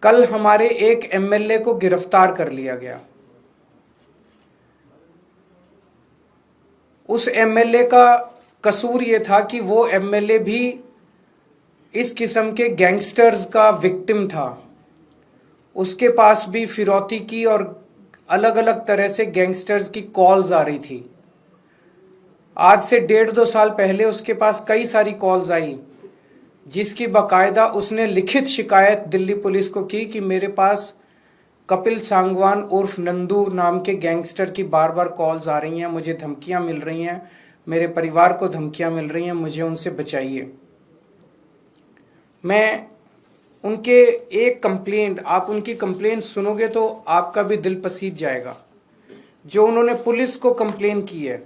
कल हमारे एक एमएलए को गिरफ्तार कर लिया गया। उस एमएलए का कसूर ये था कि वो एमएलए भी इस किस्म के गैंगस्टर्स का विक्टिम था। उसके पास भी फिरौती की और अलग अलग तरह से गैंगस्टर्स की कॉल्स आ रही थी। आज से 1.5-2 साल पहले उसके पास कई सारी कॉल्स आई, जिसकी बाकायदा उसने लिखित शिकायत दिल्ली पुलिस को की कि मेरे पास कपिल सांगवान उर्फ नंदू नाम के गैंगस्टर की बार बार कॉल्स आ रही हैं, मुझे धमकियां मिल रही हैं, मेरे परिवार को धमकियां मिल रही हैं, मुझे उनसे बचाइए। मैं उनके एक कंप्लेंट, आप उनकी कंप्लेंट सुनोगे तो आपका भी दिल पसीज जाएगा। जो उन्होंने पुलिस को कंप्लेन की है,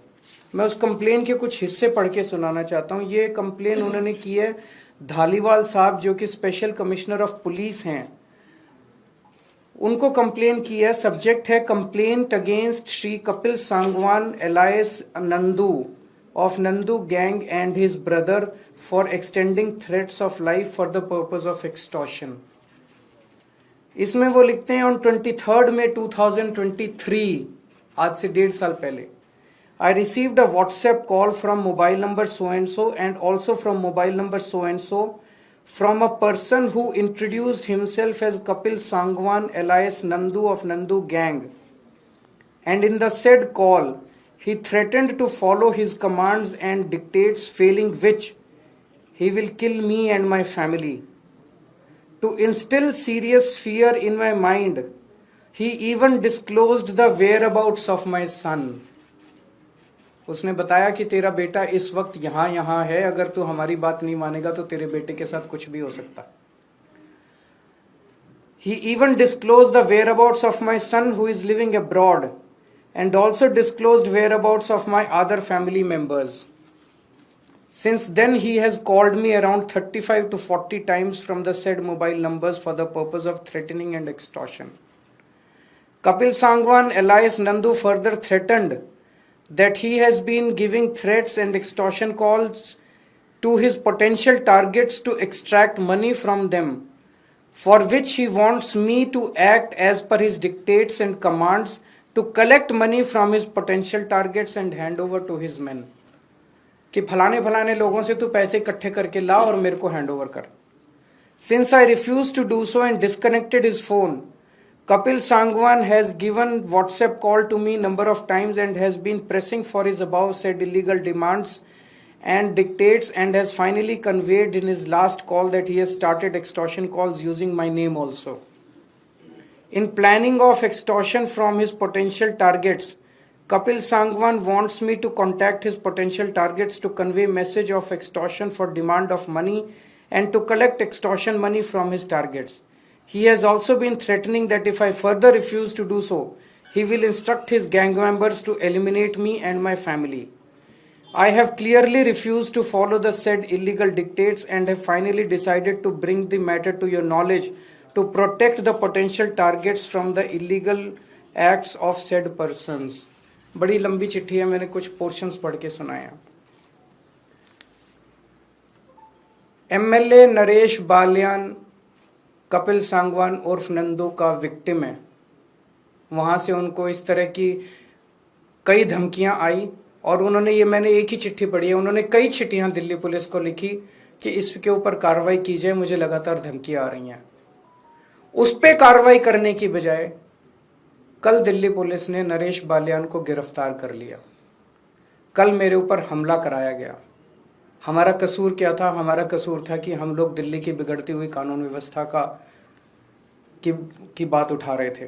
मैं उस कंप्लेन के कुछ हिस्से पढ़ के सुनाना चाहता हूँ। ये कंप्लेन उन्होंने की है धालीवाल साहब, जो कि स्पेशल कमिश्नर ऑफ पुलिस हैं, उनको कंप्लेन की है। सब्जेक्ट है complaint against Shri Kapil Sangwan alliance Nandu of Nandu gang and his brother for extending threats of life for the purpose of extortion। इसमें वो लिखते हैं on 23rd May 2023, आज से 1.5 साल पहले, I received a WhatsApp call from mobile number so and so and also from mobile number so and so from a person who introduced himself as Kapil Sangwan alias Nandu of Nandu gang, and in the said call he threatened to follow his commands and dictates, failing which he will kill me and my family. To instill serious fear in my mind, he even disclosed the whereabouts of my son। उसने बताया कि तेरा बेटा इस वक्त यहाँ है, अगर तू हमारी बात नहीं मानेगा तो तेरे बेटे के साथ कुछ भी हो सकता। He even disclosed the whereabouts of my son who is living abroad, and also disclosed whereabouts of my other family members. Since then he has called me around 35 to 40 times from the said mobile numbers for the purpose of threatening and extortion. Kapil Sangwan alias Nandu further threatened that he has been giving threats and extortion calls to his potential targets to extract money from them, for which he wants me to act as per his dictates and commands to collect money from his potential targets and hand over to his men। कि फलाने फलाने लोगों से तू पैसे इकट्ठे करके ला और मेरे को हैंड ओवर कर। Since I refused to do so and disconnected his phone, Kapil Sangwan has given WhatsApp call to me number of times and has been pressing for his above said illegal demands and dictates, and has finally conveyed in his last call that he has started extortion calls using my name also। In planning of extortion from his potential targets, Kapil Sangwan wants me to contact his potential targets to convey message of extortion for demand of money and to collect extortion money from his targets। He has also been threatening that if I further refuse to do so, he will instruct his gang members to eliminate me and my family। I have clearly refused to follow the said illegal dictates and have finally decided to bring the matter to your knowledge to protect the potential targets from the illegal acts of said persons। बड़ी लंबी चिट्ठी है, मैंने कुछ portions पढ़ के सुनाया। MLA Naresh Balyan Kapil Sangwan उर्फ नंदू का विक्टिम है। वहां से उनको इस तरह की कई धमकियां आई और उन्होंने, ये मैंने एक ही चिट्ठी पढ़ी है, उन्होंने कई चिट्ठियां दिल्ली पुलिस को लिखी कि इसके ऊपर कार्रवाई की जाए, मुझे लगातार धमकियां आ रही हैं। उस पे कार्रवाई करने की बजाय कल दिल्ली पुलिस ने नरेश बालियान को गिरफ्तार कर लिया। कल मेरे ऊपर हमला कराया गया। हमारा कसूर क्या था? हमारा कसूर था कि हम लोग दिल्ली की बिगड़ती हुई कानून व्यवस्था की बात उठा रहे थे।